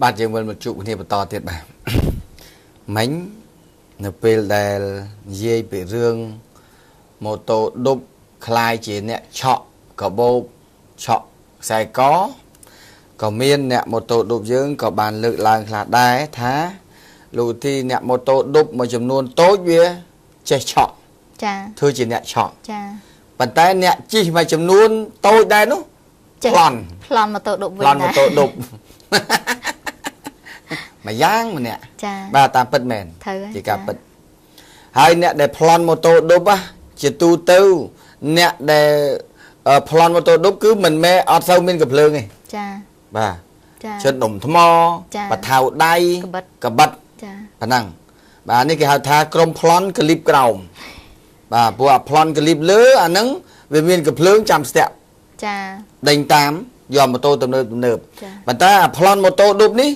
បាទយើងវិលមកជួបគ្នាបន្តទៀតបាទមិញនៅពេលដែលនិយាយពីរឿងម៉ូតូឌុបคล้ายជាអ្នកឆក់កបោបឆក់ខ្សែកក៏មានអ្នកម៉ូតូឌុបយើងក៏បានលើកឡើងខ្លះដែរថាលោកទីអ្នកម៉ូតូឌុបមួយចំនួនតូចវាចេះឆក់ចាធ្វើជាអ្នកឆក់ចាប៉ុន្តែអ្នកជិះមួយចំនួនតូចដែរនោះប្លន់ម៉ូតូឌុបវិញប្លន់ម៉ូតូឌុបមួយយ៉ាងម្នាក់ចាបាទតាមពិតមែនជាការពិតហើយអ្នកដែលប្លន់ម៉ូតូឌុបជាទូទៅអ្នកដែលប្លន់ម៉ូតូឌុបគឺមិនមែនអត់សូវមានកំភ្លើងទេចាបាទចាជិតដុំថ្មបថៅដៃកបិតចាប៉ណ្ណឹងបាទនេះគេហៅថាក្រុមប្លន់ក្លីបក្រោមបាទព្រោះអាប្លន់ក្លីបលើអាហ្នឹងវាមានកំភ្លើងចាំស្ទាក់ចាដេញតាមយកម៉ូតូទំនើបប៉ុន្តែអាប្លន់ម៉ូតូឌុបនេះ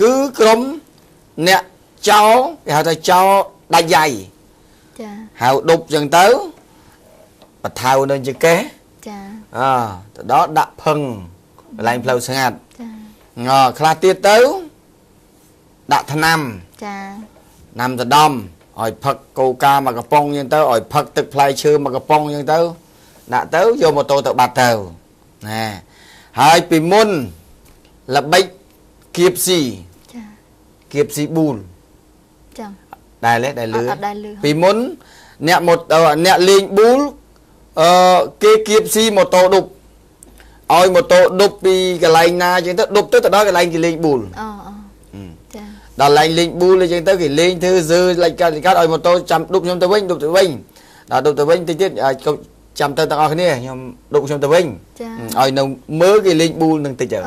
គឺក្រុមអ្នកចោគេហៅថាចោដាច់យ៉ៃចាហៅឌុបចឹងទៅបថៅនៅចង្កេះចាទៅដល់ដាក់ផឹងកន្លែងផ្លូវស្ងាត់ចាខ្លះទៀតទៅដាក់ថ្នាំចាណាំសដំឲ្យផឹកកូកាមកកំប៉ុងចឹងទៅឲ្យផឹកទឹកផ្លែឈើមកកំប៉ុងចឹងទៅដាក់ទៅយកម៉ូតូទៅបាត់ទៅណាហើយពីមុនល្បិចគៀបស៊ីចាគៀបស៊ីប៊ូលចាដែលលឺពីមុនអ្នកម៉ូតូអ្នកលេងប៊ូលគេគៀបស៊ីម៉ូតូឌុបឲ្យម៉ូតូឌុបពីកន្លែងណាចឹងទៅឌុបទៅដល់កន្លែងគេលេងប៊ូលចាដល់កន្លែងលេងប៊ូលចឹងទៅគេលេងធ្វើզើលិចកាត់ឲ្យម៉ូតូចាំឌុបខ្ញុំទៅវិញឌុបទៅវិញដល់ឌុបទៅវិញតិចទៀតចាំទៅទាំងអស់គ្នាខ្ញុំឌុបខ្ញុំទៅវិញឲ្យនៅមើលគេលេងប៊ូលនឹងតិចទៅ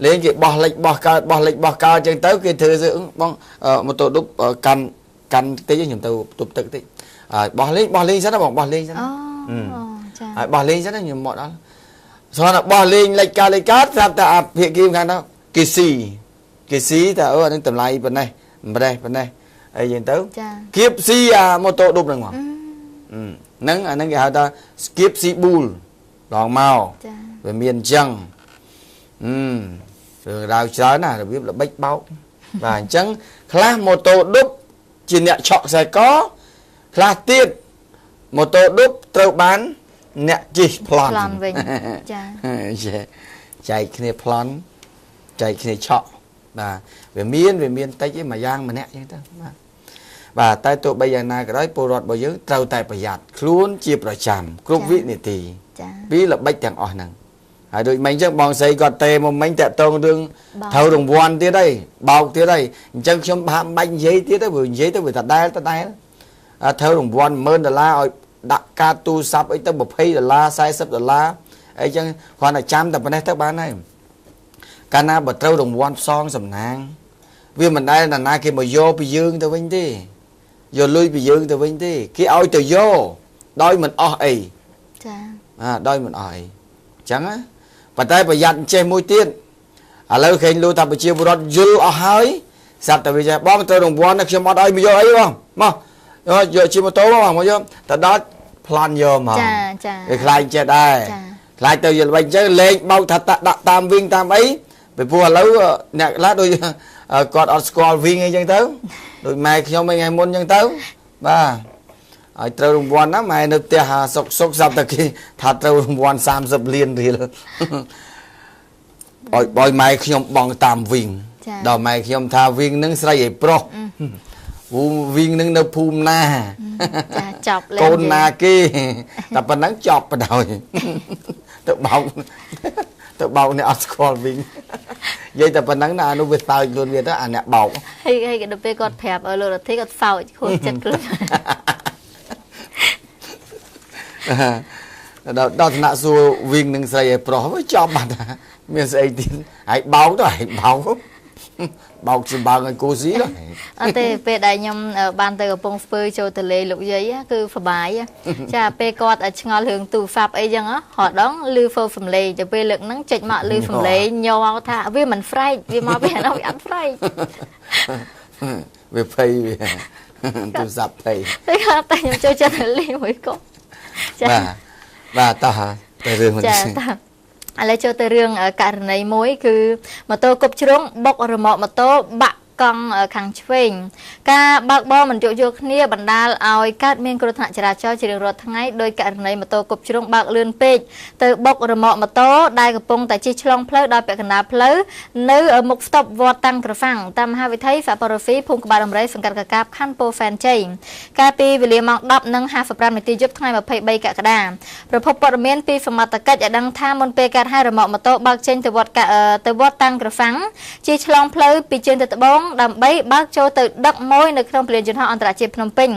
លេងគេបោះលិចបោះកើតបោះលិចបោះកើតចឹងទៅគេធ្វើզើបងម៉ូតូឌុបកាន់តិចខ្ញុំទៅទប់ទឹកតិចហើយបោះលេងសិនណាបងបោះលេងសិនចាហើយបោះលេងសិនណាខ្ញុំមកដល់ស្គាល់តែបោះលេងលិចកើតស្រាប់តែអាភាគីខាងនោះគេស៊ីតែអានឹងតម្លៃប៉ុណ្ណេះប៉ុណ្ណេះអីចឹងទៅគៀបស៊ីអាម៉ូតូឌុបហ្នឹងមកហ្នឹងអាហ្នឹងគេហៅថាគៀបស៊ីប៊ូលឡងមកវាមានអញ្ចឹងរឿងរ៉ាវច្រើនណារបៀបល្បិចបោកបាទអញ្ចឹងខ្លះម៉ូតូឌុបជាអ្នកឆក់ខ្សែកខ្លះទៀតម៉ូតូឌុបត្រូវបានអ្នកជិះប្លន់វិញចាចែកគ្នាប្លន់ចែកគ្នាឆក់បាទវាមានតិចឯងមួយយ៉ាងម្នាក់អញ្ចឹងទៅបាទតែទោះបីយ៉ាងណាក៏ដោយពលរដ្ឋរបស់យើងត្រូវតែប្រយ័ត្នខ្លួនជាប្រចាំគ្រប់វិនាទីពីល្បិចទាំងអស់ហ្នឹងហើយដូចមិញអញ្ចឹងបងស្រីគាត់ទេមកមិញតាក់ទងរឿងត្រូវរង្វាន់ទៀតហើយបោកទៀតហើយអញ្ចឹងខ្ញុំហាក់បាច់និយាយទៀតទៅព្រោះនិយាយទៅវាដដែលត្រូវរង្វាន់$10000ឲ្យដាក់កាតទូរស័ព្ទអីទៅ$20 $40អីចឹងគ្រាន់តែចាំតែប៉ុណ្ណេះទៅបានហើយកាលណាបើត្រូវរង្វាន់ផ្សងសំណាងវាមិនដែលណាគេមកយកពីយើងទៅវិញទេយកលុយពីយើងទៅវិញទេគេឲ្យទៅយកដោយមិនអស់អីចាដោយមិនអស់អីចឹងណាប៉ុន្តែប្រយ័ត្នចេះមួយទៀតឥឡូវឃើញលូថាប្រជាពលរដ្ឋយល់អស់ហើយស្រាប់តែវាចេះបងត្រូវរង្វាន់ខ្ញុំអត់ឲ្យមកយកអីបងមកយកជិះម៉ូតូមកយកទៅដល់ប្លន់យកមកចាគេខ្លាចចេះដែរខ្លាចទៅយល់វិញអញ្ចឹងលេងបោកថាដាក់តាមវិញតាមអីពីព្រោះឥឡូវអ្នកខ្លះដូចគាត់អត់ស្គាល់វិញអីចឹងទៅដូចម៉ែខ្ញុំថ្ងៃមុនចឹងទៅបាទឲ្យត្រូវរង្វាន់ណាម៉ែនៅផ្ទះសុកស្រាប់តែគេថាត្រូវរង្វាន់$30 លានឲ្យម៉ែខ្ញុំបងតាមវិញដល់ម៉ែខ្ញុំថាវិញនឹងស្រីឲ្យប្រុសវិញនឹងនៅភូមិណាចាចប់កូនណាគេតែប៉ុណ្ណឹងចប់បដ ாய் ទៅបោកអ្នកអត់ស្គាល់វិញនិយាយតែប៉ុណ្ណឹងណានោះវាសើចខ្លួនវាទៅអាអ្នកបោកហើយក៏ទៅពេលគាត់ប្រាប់ឲ្យលោករទ្ធីគាត់សើចខ្លួនចិត្តខ្លួនដល់ថ្នាក់សួរវិញនឹងស្រីឲ្យប្រុសវាចប់បាត់មានស្អីទៀតហើយបោកទៅហើយបោកសម្បើងឲ្យគូស៊ីទៅអត់ទេពេលដែលខ្ញុំបានទៅកំពង់ស្ពឺចូលទៅលេងលោកយាយគឺសប្បាយចាពេលគាត់ឆ្ងល់រឿងទូរស័ព្ទអីចឹងរដងឮហ្វូសំឡេងទៅពេលលើកហ្នឹងចុចមកឮសំឡេងញោមថាវាមិនហ្វ្រែកវាមកពីណាវាអត់ហ្វ្រែកវាភ័យវាទូរស័ព្ទភ័យតែខ្ញុំចូលចិត្តលេងមួយកូនចាបាទតោះទៅរឿងនេះចា ឥឡូវចូលទៅរឿងករណីមួយគឺម៉ូតូគប់ជ្រុងបុករមាក់ម៉ូតូបាក់កង់ខាងឆ្វេងការបើកបរមិនយោគយល់គ្នាបណ្ដាលឲ្យកើតមានគ្រោះថ្នាក់ចរាចរណ៍ជារៀងរាល់ថ្ងៃដោយករណីម៉ូតូគប់ជ្រុងបើកលឿនពេកទៅបុករមាក់ម៉ូតូដែលកំពុងតែជិះឆ្លងផ្លូវដោយពាក់កណ្ដាលផ្លូវនៅមុខស្តុបវត្តតាំងក្រហ្វាំងតាមមហាវិថីហ្វាប៉ូរ៉ូហ្វីភូមិក្បាលដំរីសង្កាត់កកាបខណ្ឌពោធិ៍សែនជ័យកាលពីវេលាម៉ោង 10:55 នាទីយប់ថ្ងៃ 23 កក្កដាប្រភពព័ត៌មានពីសមត្ថកិច្ចឲ្យដឹងថាមុនពេលកើតហេតុរមាក់ម៉ូតូបើកចេញទៅវត្តតាំងក្រហ្វាំងជិះឆ្លងផ្លូវពីជើងទៅត្បូងដើម្បីបើកចូលទៅដឹកមួយនៅក្នុងពលានយន្តហោះអន្តរជាតិភ្នំពេញ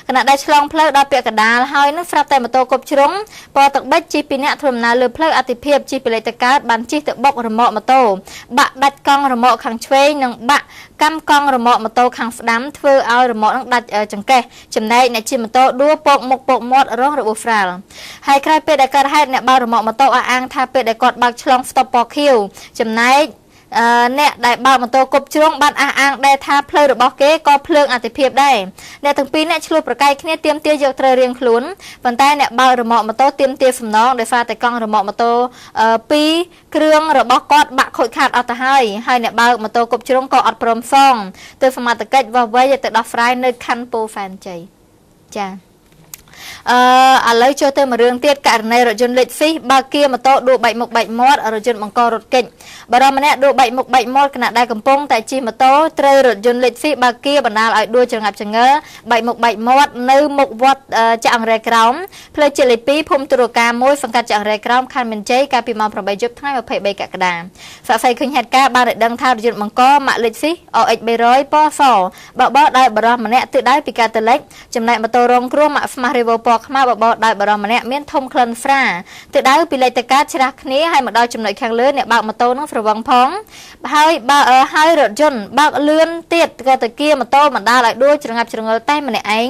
ខណៈដែលឆ្លងផ្លូវដល់ពាក់កណ្ដាលហើយនឹងស្រាប់តែម៉ូតូគប់ជ្រុងពណ៌ទឹកប៊ិចជិះពីអ្នកធ្វើដំណើរលើផ្លូវអតិភិបជិះពីលេខទៅកើតបានជិះទៅបុករមាក់ម៉ូតូបាក់ដាច់កង់រមាក់ខាងឆ្វេងនិងបាក់កម្មកង់រមាក់ម៉ូតូខាងស្ដាំធ្វើឲ្យរមាក់នឹងដាច់ចង្កេះចំណែកអ្នកជិះម៉ូតូដួលពកមុខពកមាត់រងរបួសស្រាលហើយក្រោយពេលដែលកើតហេតុអ្នកបើករមាក់ម៉ូតូអះអាងថាពេលដែលគាត់បើកឆ្លងស្តុបពណ៌ខៀវចំណែកអ្នកដែលបើកម៉ូតូគប់ជ្រុងបានអះអាងដែរថាផ្លូវរបស់គេក៏ភ្លើងអតិភិបដែរអ្នកទាំងពីរអ្នកឆ្លោះប្រកែកគ្នាទាមទារយកត្រូវរៀងខ្លួនប៉ុន្តែអ្នកបើករមាក់ម៉ូតូទាមទារសំណងដោយសារតែកង់រមាក់ម៉ូតូ2គ្រឿងរបស់គាត់បាក់ខូចខាតអស់ទៅហើយអ្នកបើកម៉ូតូគប់ជ្រុងក៏អត់ព្រមសងទើបសមត្ថកិច្ចវាស់វៃទៅដោះស្រាយនៅខណ្ឌពោធិ៍សែនជ័យចាឥឡូវចូលទៅមួយរឿងទៀតករណីរថយន្តលេខហ្វីសបើកគៀម៉ូតូដួលបែកមុខបែកមាត់រថយន្តបង្ករត់គេចបរិមម្នាក់ដួលបែកមុខបែកមាត់ខណៈដែលកំពុងតែជិះម៉ូតូត្រូវរថយន្តលេខហ្វីសបើកគៀបណ្ដាលឲ្យដួលចង្អាប់ចង្អើបែកមុខបែកមាត់នៅមុខវត្តចាក់អង្រែក្រោមផ្លូវជាតិលេខ2ភូមិទុរការ1សង្កាត់ចាក់អង្រែក្រោមខណ្ឌមានជ័យកាលពីម៉ោង 8 យប់ថ្ងៃ 23 កក្កដាសាក់សីឃើញហេតុការណ៍បានដឹងថារថយន្តបង្កម៉ាកលេខហ្វីស OX 300 ពណ៌សបើកដោយបរិមម្នាក់ទិសដៅពីកាតូលិកចំណែកម៉ូតូរងគ្រោះម៉ាកស្មាស់ Revo ពណ៌ខ្មៅបបដោយបរិមម្នាក់មានធំក្លិនស្រាទិដៅពីលេខតកាច្រាស់គ្នាហើយមកដល់ចំណុចខាងលើអ្នកបើកម៉ូតូនឹងស្រវឹងផងហើយរថយន្តបើកលឿនទៀតក៏ទៅគៀម៉ូតូបណ្ដាលឲ្យដួលច្រងាប់ច្រងល់តែម្នាក់ឯង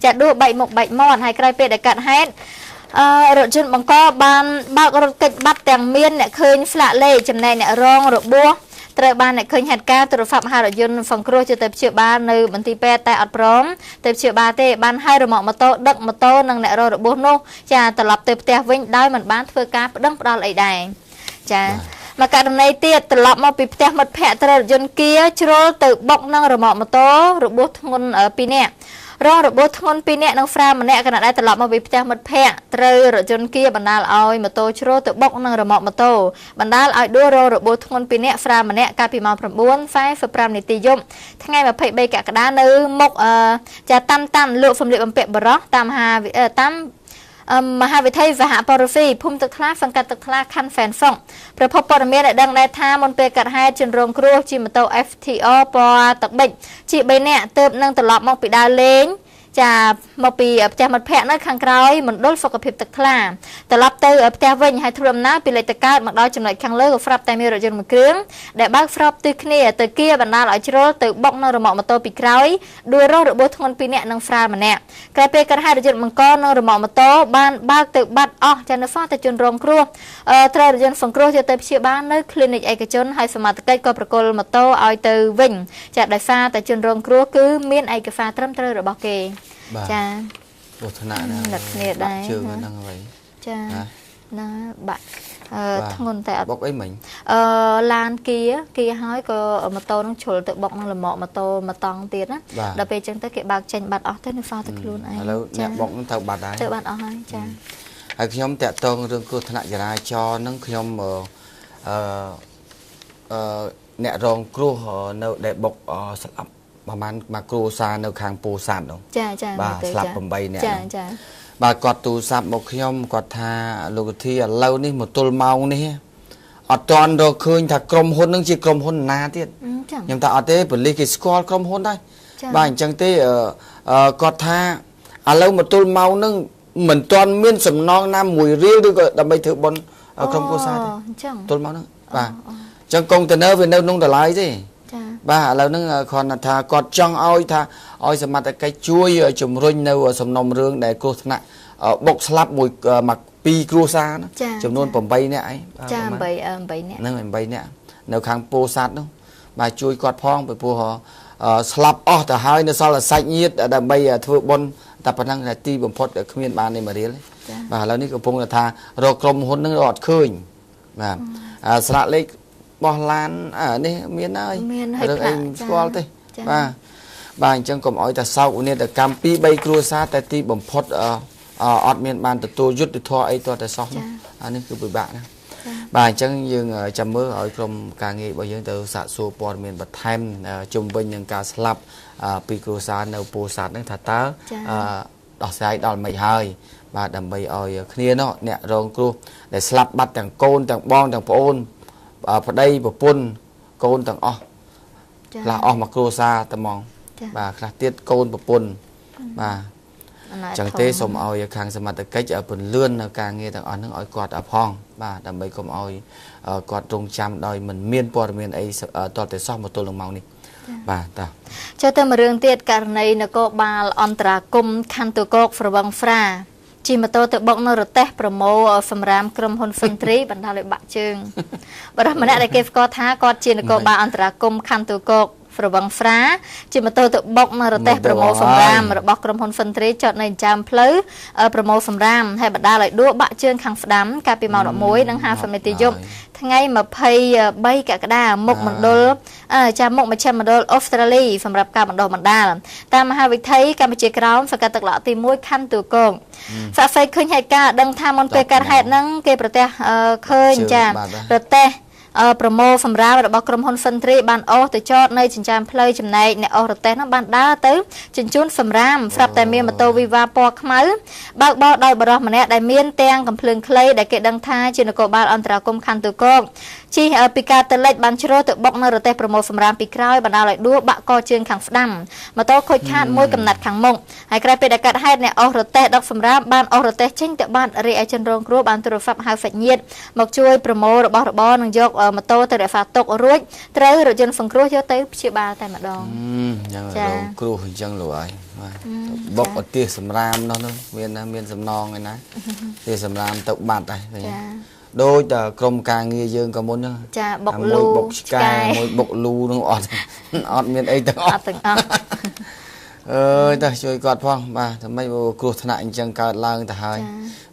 ចាដួលបែកមុខបែកមាត់ហើយក្រោយពេលដែលកាត់ហេតុរថយន្តបង្កបានបើករថកិច្ចបាត់ទាំងមានអ្នកឃើញស្លាកលេខចំណែកអ្នករងរបួសត្រូវបានអ្នកឃើញហេតុការណ៍ទូរស័ព្ទមហារថយន្តសង្គ្រោះទៅព្យាបាលនៅមន្ទីរពេទ្យតែអត់ព្រមទៅព្យាបាលទេបានឲ្យរមាក់ម៉ូតូដឹកម៉ូតូនិងអ្នករងរបួសនោះចាត្រឡប់ទៅផ្ទះវិញដោយមិនបានធ្វើការប្តឹងផ្ដាល់អីដែរចាមកករណីទៀតត្រឡប់មកពីផ្ទះមិត្តភ័ក្តិត្រូវរថយន្តគៀជ្រុលទៅបុកនឹងរមាក់ម៉ូតូរបួសធ្ងន់2នាក់រងរបួសធ្ងន់2នាក់និងហ្វ្រាម្នាក់ខណៈដែលត្រឡប់មកពីផ្ទះមិត្តភ័ក្តិត្រូវរថយន្តគៀបណ្ដាលឲ្យម៉ូតូជ្រុលទៅបុកនឹងរមាក់ម៉ូតូបណ្ដាលឲ្យដួលរងរបួសធ្ងន់2នាក់ហ្វ្រាម្នាក់កាលពីម៉ោង 9:45 នាទីយប់ថ្ងៃ 23 កក្កដានៅមុខចាតាន់លក់សម្លៀកបំពាក់បរោះតាមមហាវិថីវហពរហ្វីភូមិទឹកថ្លាសង្កាត់ទឹកថ្លាខណ្ឌហ្វេនហ្វុកប្រភពព័ត៌មានឲ្យដឹងដែរថាមុនពេលកាត់ហេតុជនរងគ្រោះជិះម៉ូតូ FTR ពណ៌ទឹកប៊ិចជិះ3នាក់ទើបនឹងត្រឡប់មកពីដើរលេងចាមកពីផ្ទះមិត្តភ័ក្តិនៅខាងក្រោយមណ្ឌលសុខភាពទឹកថ្លាត្រឡប់ទៅផ្ទះវិញហើយធ្វើដំណើរពីលេខតកើតមកដល់ចំណុចខាងលើក៏ស្រាប់តែមានរថយន្តមួយគ្រឿងដែលបើកស្របទិសគ្នាទៅគៀបណ្ដាលឲ្យជ្រុលទៅបុកនៅរមាក់ម៉ូតូពីក្រោយដួលរងរបួសធ្ងន់2នាក់និងហ្វ្រាម្នាក់ក្រោយពេលកាត់ហេតុរថយន្តបង្កនិងរមាក់ម៉ូតូបានបើកទៅបាត់អស់ចានៅសោះតែជនរងគ្រោះត្រូវរថយន្តសង្គ្រោះយកទៅព្យាបាលនៅគ្លីនិកឯកជនហើយសមត្ថកិច្ចក៏ប្រគល់ម៉ូតូឲ្យទៅវិញចាដោយសារតែជនរងគ្រោះគឺមានឯកសារត្រឹមត្រូវរបស់គេចាគ្រោះថ្នាក់ណាស់គ្នាដែរជើងហ្នឹងអ្វីចាណាបាក់ធ្ងន់តែអត់បុកអីមិញឡានគៀហើយក៏ម៉ូតូនឹងជ្រុលទៅបុកនឹងលមាក់ម៉ូតូមកតង់ទៀតណាដល់ពេលអញ្ចឹងទៅគេបើកចេញបាត់អស់ទៅនៅសល់តែខ្លួនឯងឥឡូវអ្នកបុកនឹងទៅបាត់ហើយទៅបាត់អស់ហើយចាហើយខ្ញុំតាក់ទងរឿងគ្រោះថ្នាក់ចរាចរណ៍ហ្នឹងខ្ញុំអ្នករងគ្រោះនៅដែលបុកស្លាប់ប្រហែលមកគ្រួសារនៅខាងពោធិ៍សាត់នោះចាបាទស្លាប់8នាក់ចាបាទគាត់ទូរស័ព្ទមកខ្ញុំគាត់ថាលោកវិធីឥឡូវនេះមកទល់ម៉ោងនេះអត់ទាន់រកឃើញថាក្រុមហ៊ុននឹងជាក្រុមហ៊ុនណាទៀតខ្ញុំថាអត់ទេប៉ូលីសគេស្គាល់ក្រុមហ៊ុនដែរបាទអញ្ចឹងទេគាត់ថាឥឡូវមកទល់ម៉ោងនឹងមិនទាន់មានសំណងណាមួយរៀលឬក៏ដើម្បីធ្វើបុណ្យក្រុមគ្រួសារទេអញ្ចឹងទល់ម៉ោងហ្នឹងបាទអញ្ចឹងកុងតឺន័រវានៅក្នុងតម្លៃទេបាទឥឡូវហ្នឹងគ្រាន់តែថាគាត់ចង់ឲ្យថាឲ្យសមត្ថកិច្ចជួយជំរុញនៅសំណុំរឿងដែលគ្រោះថ្នាក់បុកស្លាប់មួយ2គ្រួសារណាចំនួន8នាក់អីចា8នាក់ហ្នឹង8នាក់នៅខាងពោធិ៍សាត់នោះបាទជួយគាត់ផងពីព្រោះស្លាប់អស់ទៅហើយនៅសល់តែសាច់ញាតិដើម្បីធ្វើបុណ្យតែប៉ុណ្ណឹងតែទីបំផុតគ្មានបាននេះមករៀលបាទឥឡូវនេះកំពុងតែថារកក្រុមហ៊ុនហ្នឹងអត់ឃើញ បាទស្លាកលេខបោះឡាននេះមានហើយរឿងអីស្គាល់ទេបាទអញ្ចឹងកុំអោយតែសោកនាដកម្ម2 3គ្រួសារតែទីបំផុតអត់មានបានទទួលយុត្តិធម៌អីទាល់តែសោះនោះអានេះគឺពិបាកណាស់បាទអញ្ចឹងយើងចាំមើលឲ្យក្រុមការងាររបស់យើងទៅសាកសួរព័ត៌មានបន្ថែមជុំវិញនឹងការស្លាប់ពីគ្រួសារនៅពោធិ៍សាត់ហ្នឹងថាតើដោះស្រាយដល់មិនហើយបាទដើម្បីឲ្យគ្នានោះអ្នករងគ្រោះដែលស្លាប់បាត់ទាំងកូនទាំងបងទាំងប្អូនប្តីប្រពន្ធកូនទាំងអស់ខ្លះអស់មកគ្រួសារតែហ្មងបាទខ្លះទៀតកូនប្រពន្ធបាទចឹងទេសូមឲ្យខាងសមត្ថកិច្ចពន្លឿននៅការងារទាំងអស់ហ្នឹងឲ្យគាត់ផងបាទដើម្បីកុំឲ្យគាត់រងចាំដោយមិនមានព័ត៌មានអីតតែសោះមកទល់នឹងម៉ោងនេះបាទតាចូលទៅមួយរឿងទៀតករណីនគរបាលអន្តរាគមន៍ខណ្ឌទូកកស្រវឹងហ្វ្រាជិះម៉ូតូទៅបុកនៅរទេះប្រមូលសម្រាមក្រុមហ៊ុន Fintri បណ្ដាលឲ្យបាក់ជើងបរិះម្នាក់ដែលគេស្គាល់ថាគាត់ជានគរបាលអន្តរាគមន៍ខណ្ឌទូកកស្រវឹងហ្វ្រាជិះម៉ូតូទៅបុកនៅរទេះប្រមូលសម្រាមរបស់ក្រុមហ៊ុន Fintri ចតនៅចាំផ្លូវប្រមូលសម្រាមហើយបណ្ដាលឲ្យដួលបាក់ជើងខាងស្ដាំកាលពីម៉ោង 11:50 នាទីយប់ថ្ងៃ 23 កក្កដាមុខមណ្ឌលមុខមជ្ឈមណ្ឌលអូស្ត្រាលីសម្រាប់ការបណ្ដុះបណ្ដាលតាមមហាវិថីកម្ពុជាក្រោមសង្កាត់ទឹកឡក់ទី 1 ខណ្ឌទូកកសាក់សៃឃើញហេតុការណ៍ដឹងថាមុនពេលកើតហេតុហ្នឹងគេប្រទះឃើញប្រទេសប្រមូលសម្រាប់របស់ក្រុមហ៊ុន Fintri បានអស់ទៅចតនៅចិញ្ចើមផ្លូវចំណែកអ្នកអស់រទេះនោះបានដើរទៅជញ្ជូនសម្រាមស្រាប់តែមានម៉ូតូវីវ៉ាពណ៌ខ្មៅបើកបរដោយបរិះម្នាក់ដែលមានទាំងកំភ្លើងខ្លីដែលគេដឹងថាជានគរបាលអន្តរាគមន៍ខណ្ឌទូកកជិះពីការទៅលិចបានជ្រុលទៅបុកនៅរទេះប្រមូលសម្រាមពីក្រោយបណ្ដាលឲ្យដួលបាក់កជើងខាងស្ដាំម៉ូតូខូចខាតមួយកំណាត់ខាងមុខហើយក្រោយពេលដែលកើតហេតុអ្នកអស់រទេះដឹកសម្រាមបានអស់រទេះចេញទៅបាត់រីឯជនរងគ្រោះបានទូរស័ព្ទហៅសាច់ញាតិមកជួយប្រមូលរបស់របរនិងយកម៉ូតូទៅរក្សាទុករួចត្រូវរថយន្តសង្គ្រោះយកទៅព្យាបាលតែម្ដងចារងគ្រោះអញ្ចឹងលោកហើយបុកឧទាសសម្រាមនោះមានសំណងឯណាទាសសម្រាមទៅបាត់ហើយដូចតែក្រុមការងារយើងក៏មុនហ្នឹងចាបុកលូបុកឆ្កែមួយបុកលូនោះអត់មានអីទាំងអស់តែជួយគាត់ផងបាទតែមិនគ្រោះថ្នាក់អញ្ចឹងកើតឡើងទៅហើយ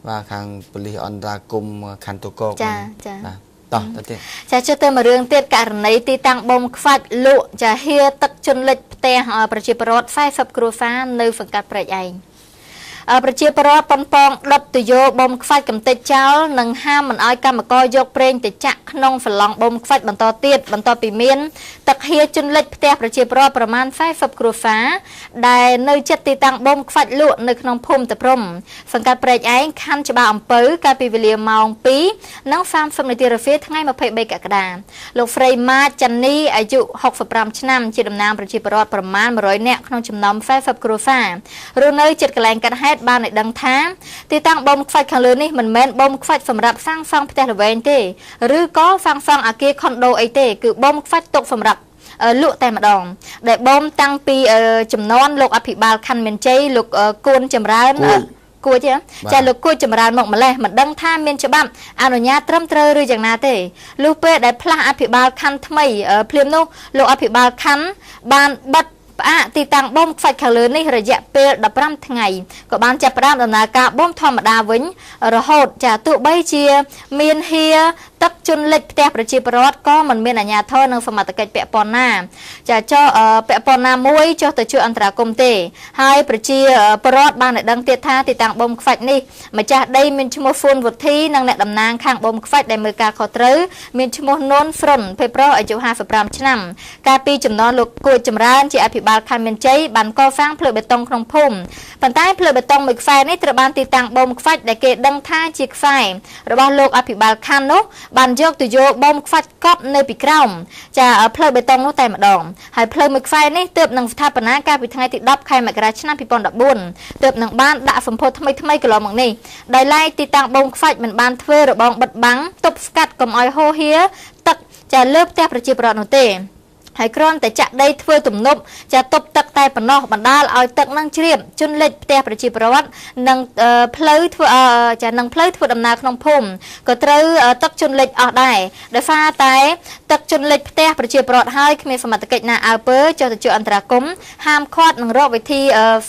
បាទខាងប៉ូលីសអន្តរាគមន៍ខណ្ឌទូកកចាតោះទៅទៀតចាជឿទៅមួយរឿងទៀតករណីទីតាំងបូមខ្វាច់លក់ចាហៀទឹកជន់លិចផ្ទះប្រជាពលរដ្ឋ40គ្រួសារនៅសង្កាត់ព្រែកឯងប្រជាពលរដ្ឋប៉ុនប៉ងដុតទយោបូមខ្វាច់កំទេចចោលនិងហាមមិនឲ្យកម្មករយកប្រេងទៅចាក់ក្នុងសឡង់បូមខ្វាច់បន្តទៀតបន្ទាប់ពីមានទឹកហៀជន់លិចផ្ទះប្រជាពលរដ្ឋប្រមាណ40គ្រួសារដែលនៅជិតទីតាំងបូមខ្វាច់លក់នៅក្នុងភូមិតាព្រំសង្កាត់ព្រែកឯងខណ្ឌច្បារអំពៅកាលពីវេលាម៉ោង 2:30 នាទីរសៀលថ្ងៃ 23 កក្កដាលោកស្រីម៉ាចាន់នីអាយុ65ឆ្នាំជាតំណាងប្រជាពលរដ្ឋប្រមាណ100នាក់ក្នុងចំណោម40គ្រួសាររស់នៅជិតកន្លែងកាត់ហេតុបានឲ្យដឹងថាទីតាំងបូមខ្វាច់ខាងលើនេះមិនមែនបូមខ្វាច់សម្រាប់សាងសង់ផ្ទះល្វែងទេឬក៏សាងសង់អគារខុនដូអីទេគឺបូមខ្វាច់ទុកសម្រាប់លក់តែម្ដងដែលបូមតាំងពីចំនួនលោកអភិបាលខណ្ឌមានជ័យលោកគួនចម្រើនគួចចាលោកគួចចម្រើនមកម្លេះមិនដឹងថាមានច្បាប់អនុញ្ញាតត្រឹមត្រូវឬយ៉ាងណាទេលុះពេលដែលផ្លាស់អភិបាលខណ្ឌថ្មីភ្លាមនោះលោកអភិបាលខណ្ឌបានបិទផ្អាកទីតាំងបូមខ្វាច់ខាងលើនេះរយៈពេល15ថ្ងៃក៏បានចាប់ផ្ដើមដំណើរការបូមធម្មតាវិញរហូតចាទោះបីជាមានហៀទឹកជន់លិចផ្ទះប្រជាពលរដ្ឋក៏មិនមានអាជ្ញាធរនិងសមត្ថកិច្ចពាក់ព័ន្ធណាចាចុះពាក់ព័ន្ធណាមួយចុះទៅជួយអន្តរាគមន៍ទេហើយប្រជាពលរដ្ឋបានឲ្យដឹងទៀតថាទីតាំងបូមខ្វាច់នេះម្ចាស់ដីមានឈ្មោះហ្វួនវុធីនិងអ្នកតំណាងខាងបូមខ្វាច់ដែលមើលការខុសត្រូវមានឈ្មោះនួនហ្វ្រុនភេទប្រុសអាយុ55ឆ្នាំកាលពីចំណន់លោកគួចចម្រើនជាអភិបាលខណ្ឌមានជ័យបានកសាងផ្លូវបេតុងក្នុងភូមិប៉ុន្តែផ្លូវបេតុងមួយខ្សែនេះត្រូវបានទីតាំងបូមខ្វាច់ដែលគេដឹងថាជាខ្សែរបស់លោកអភិបាលខណ្ឌនោះបានយកទៅយកបូមខ្វាច់កប់នៅពីក្រោមចាផ្លូវបេតុងនោះតែម្ដងហើយផ្លូវមួយខ្សែនេះទើបនឹងស្ថាបនាកាលពីថ្ងៃទី10 ខែមករាឆ្នាំ 2014ទើបនឹងបានដាក់សម្ពោធថ្មីកន្លងមកនេះដោយឡែកទីតាំងបូមខ្វាច់មិនបានធ្វើរបងបិទបាំងទប់ស្កាត់កុំឲ្យហូរហៀទឹកចាលើផ្ទះប្រជាពលរដ្ឋនោះទេ ហើយគ្រាន់តែចាក់ដីធ្វើទំនប់ចាតុបទឹកតែប៉ុណ្ណោះបណ្ដាលឲ្យទឹកនឹងជ្រាបជន់លិចផ្ទះប្រជាពលរដ្ឋនិងផ្លូវធ្វើចានឹងផ្លូវធ្វើដំណើរក្នុងភូមិក៏ត្រូវទឹកជន់លិចអស់ដែរដោយសារតែទឹកជន់លិចផ្ទះប្រជាពលរដ្ឋហើយគ្មានសមត្ថកិច្ចណាអើពើចុះទៅជួយអន្តរាគមន៍ហាមឃាត់និងរកវិធី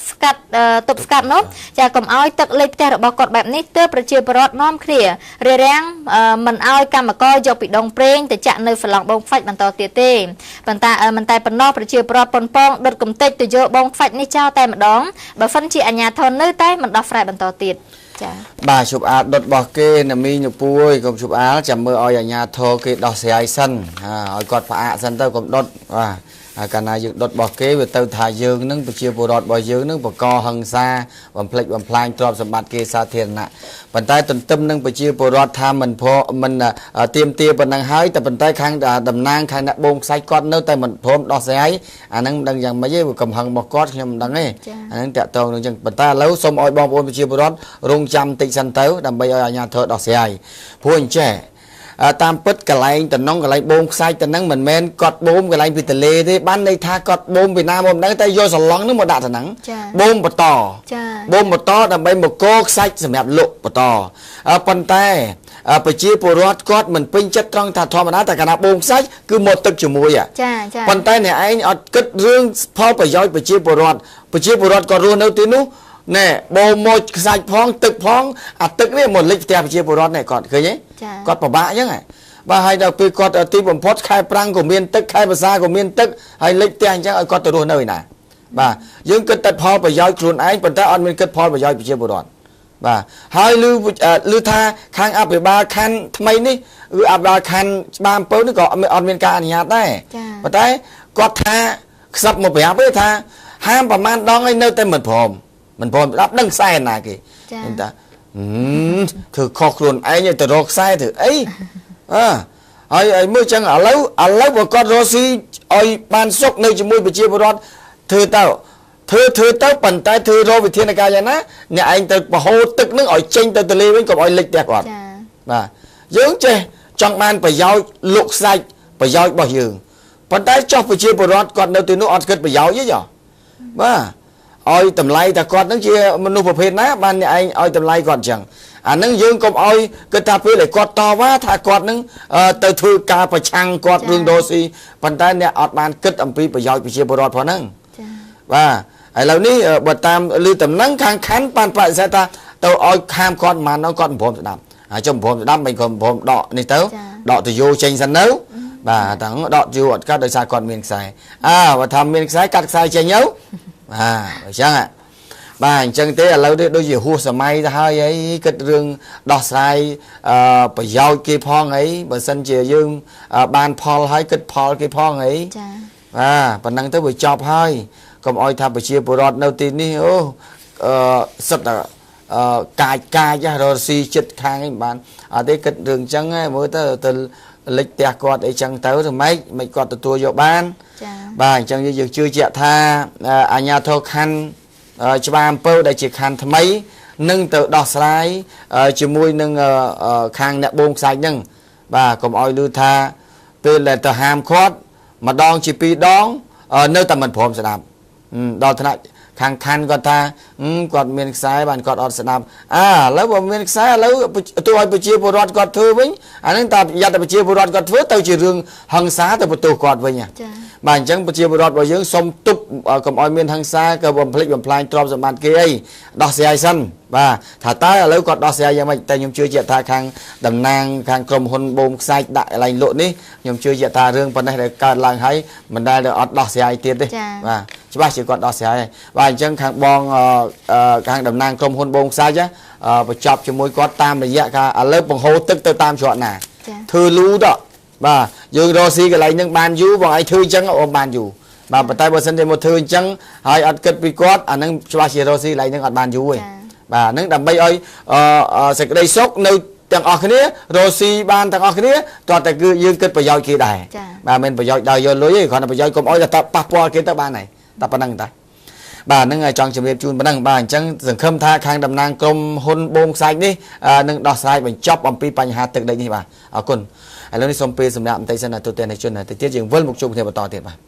ស្កាត់ទប់ស្កាត់នោះចាកុំឲ្យទឹកលិចផ្ទះរបស់គាត់បែបនេះទើបប្រជាពលរដ្ឋនាំគ្នារារាំងមិនឲ្យកម្មករយកពីដងព្រេងទៅចាក់នៅសឡងបងខ្វាច់បន្តទៀតទេប៉ុន្តែមិនតែប៉ុណ្ណោះប្រជាពលរដ្ឋប៉ុនប៉ងដុតកំទេចទៅយកបងខ្វាច់នេះចោលតែម្ដងបើហ្វិនជាអាជ្ញាធរនៅតែមិនដោះស្រាយបន្តទៀតចាបាទជប់អាលដុតរបស់គេណាមីញពួយកុំជប់អាលចាំមើលឲ្យអាជ្ញាធរគេដោះស្រាយសិនឲ្យគាត់ផ្អាកសិនទៅកុំដុតបាទកាលណាយើងដុតរបស់គេវាទៅថាយើងនឹងប្រជាពលរដ្ឋរបស់យើងនឹងបកហិង្សាបំផ្លិចបំផ្លាញទ្រព្យសម្បត្តិគេសាធារណៈប៉ុន្តែទន្ទឹមនឹងប្រជាពលរដ្ឋថាមិនទៀមទាប៉ុណ្ណឹងហើយតែប៉ុន្តែខាងតំណាងខាងអ្នកបងខ្សាច់គាត់នៅតែមិនព្រមដោះស្រាយអានឹងមិនដឹងយ៉ាងម៉េចទេកំហឹងរបស់គាត់ខ្ញុំមិនដឹងទេអានឹងតាក់ទងនឹងចឹងប៉ុន្តែឥឡូវសូមឲ្យបងប្អូនប្រជាពលរដ្ឋរងចាំតិចសិនទៅដើម្បីឲ្យអាជ្ញាធរដោះស្រាយព្រោះអញ្ចេះតាមពិតកន្លែងតំណងកន្លែងបូមខ្សាច់ទៅនឹងមិនមែនគាត់បូមកន្លែងពីទលេទេបានន័យថាគាត់បូមពីណាមកមិនដឹងតែយកសឡង់នឹងមកដាក់ទៅហ្នឹងបូមបន្តបូមបន្តដើម្បីមកកខ្សាច់សម្រាប់លក់បន្តប៉ុន្តែប្រជាពលរដ្ឋគាត់មិនពេញចិត្តត្រង់ថាធម្មតាតែកាលណាបូមខ្សាច់គឺមកទឹកជាមួយចាប៉ុន្តែអ្នកឯងអត់គិតរឿងផលប្រយោជន៍ប្រជាពលរដ្ឋគាត់រស់នៅទីនោះណែបូមមកខ្សាច់ផងទឹកផងអាទឹកនេះមកលិចផ្ទះប្រជាពលរដ្ឋនេះគាត់ឃើញទេគាត់ពិបាកអញ្ចឹងបាទហើយដល់ពេលគាត់ទីបំផុតខែប្រាំងក៏មានទឹកខែវស្សាក៏មានទឹកហើយលិចផ្ទះអញ្ចឹងឲ្យគាត់ទៅរស់នៅឯណាបាទយើងគិតតែផលប្រយោជន៍ខ្លួនឯងប៉ុន្តែអត់មានគិតផលប្រយោជន៍ប្រជាពលរដ្ឋបាទហើយឮថាខាងអភិបាលខណ្ឌថ្មីនេះគឺអភិបាលខណ្ឌច្បារអំពៅនេះក៏អត់មានការអនុញ្ញាតដែរប៉ុន្តែគាត់ថាខ្សឹបមកប្រាប់ទេថាហាមប្រមាណដងឲ្យនៅតែមិនព្រមដល់ដឹងខ្សែណាគេឃើញតាគឺខុសខ្លួនឯងទៅរកខ្សែទៅអីហើយមើលចឹងឥឡូវបើគាត់រស់ស៊ីឲ្យបានសុខនៅជាមួយប្រជាពលរដ្ឋធ្វើទៅប៉ុន្តែធ្វើរកវិធានការយ៉ាងណាអ្នកឯងទៅបហូរទឹកនឹងឲ្យចេញទៅទន្លេវិញកុំឲ្យលិចផ្ទះគាត់បាទយើងចេះចង់បានប្រយោជន៍លក់ខ្សាច់ប្រយោជន៍របស់យើងប៉ុន្តែចុះប្រជាពលរដ្ឋគាត់នៅទីនោះអត់គិតប្រយោជន៍ទេចាបាទឲ្យតម្លៃតែគាត់នឹងជាមនុស្សប្រភេទណាបានអ្នកឯងឲ្យតម្លៃគាត់អញ្ចឹងអានឹងយើងកុំឲ្យគិតថាពេលដែលគាត់តវ៉ាថាគាត់នឹងទៅធ្វើការប្រឆាំងគាត់រឿងដូស៊ីប៉ុន្តែអ្នកអត់បានគិតអំពីប្រយោជន៍ប្រជាពលរដ្ឋផងហ្នឹងបាទឥឡូវនេះបើតាមលឺតំណែងខាងខណ្ឌបានបដិសេធថាទៅឲ្យខាមគាត់មិនដល់គាត់មិនព្រមស្ដាប់ហើយចុះមិនព្រមស្ដាប់មិនគាត់មិនព្រមដកនេះទៅដកទៅយោចេញសិននៅបាទទាំងដកយោអត់កាត់ដោយសារគាត់មានខ្សែបើថាមានខ្សែកាត់ខ្សែចេញទៅអញ្ចឹងបាទអញ្ចឹងទេឥឡូវនេះដូចជាហួសសម័យទៅហើយអីគិតរឿងដោះស្រាយប្រយោជន៍គេផងអីបើសិនជាយើងបានផលហើយគិតផលគេផងអីចាប៉ុណ្ណឹងទៅវាចប់ហើយកុំអោយថាប្រជាពលរដ្ឋនៅទីនេះសិតកាយរស់ស៊ីចិត្តខាងឯងបានអត់ទេគិតរឿងអញ្ចឹងមើលទៅលិចផ្ទះគាត់អីចឹងទៅម៉េចគាត់ទទួលយកបានបាទអញ្ចឹងយើងជឿជាក់ថាអាជ្ញាធរខណ្ឌច្បារអំពៅដែលជាខណ្ឌថ្មីនឹងទៅដោះស្រាយជាមួយនឹងខាងអ្នកបូមខ្សាច់ហ្នឹងបាទកុំឲ្យឮថាពេលដែលទៅហាមគាត់ម្ដងជាពីរដងនៅតែមិនព្រមស្ដាប់ដល់ថ្នាក់ខាងខណ្ឌគាត់ថាគាត់មានខ្សែបានគាត់អត់ស្ដាប់ឥឡូវបើមានខ្សែឥឡូវទោះឲ្យប្រជាពលរដ្ឋគាត់ធ្វើវិញអានឹងតែប្រយ័ត្នតែប្រជាពលរដ្ឋគាត់ធ្វើទៅជារឿងហិង្សាទៅបន្ទោសគាត់វិញបាទអញ្ចឹងប្រជាពលរដ្ឋរបស់យើងសុំទប់កុំឲ្យមានហិង្សាក៏បំផ្លិចបំផ្លាញទ្រព្យសម្បត្តិគេអីដោះស្រាយសិនបាទថាតើឥឡូវគាត់ដោះស្រាយយ៉ាងម៉េចតែខ្ញុំជឿជាក់ថាខាងតំណាងខាងក្រុមហ៊ុនបូមខ្សាច់ដាក់កន្លែងលក់នេះខ្ញុំជឿជាក់ថារឿងប៉ុណ្ណេះដែលកើតឡើងហើយមិនដែលអត់ដោះស្រាយទៀតទេបាទច្បាស់ជាគាត់ដោះស្រាយហើយបាទអញ្ចឹងខាងបងខាងតំណាងក្រុមហ៊ុនបូមខ្សាច់បញ្ចប់ជាមួយគាត់តាមរយៈការឥឡូវបង្ហូរទឹកទៅតាមច្រកណាធ្វើលូទៅបាទយើងរកស៊ីកន្លែងហ្នឹងបានយូរបងឯងធ្វើអញ្ចឹងអូនបានយូរបាទប៉ុន្តែបើសិនតែមកធ្វើអញ្ចឹងហើយអត់គិតពីគាត់អាហ្នឹងច្បាស់ជារកស៊ីកន្លែងហ្នឹងអត់បានយូរទេបាទហ្នឹងដើម្បីឲ្យសេចក្តីសុខនៅទាំងអស់គ្នារកស៊ីបានទាំងអស់គ្នាតោះតែគឺយើងគិតប្រយោជន៍គេដែរបាទមិនប្រយោជន៍ដល់យកលុយទេគ្រាន់តែប្រយោជន៍កុំឲ្យតែប៉ះពាល់គេទៅបានហើយតែប៉ុណ្្នឹងតា បាទនឹងចង់ជម្រាបជូនប៉ុណ្ណឹងបាទអញ្ចឹងសង្ឃឹមថាខាងតំណាងក្រមហ៊ុនបងខ្សាច់នេះនឹងដោះស្រាយបញ្ចប់អំពីបញ្ហាទឹកដីនេះបាទអរគុណឥឡូវនេះសូមពេលសម្រាប់បន្តិចសិនទៅទស្សនិកជនទៅទៀតយើងវិលមកជួបគ្នាបន្តទៀតបាទ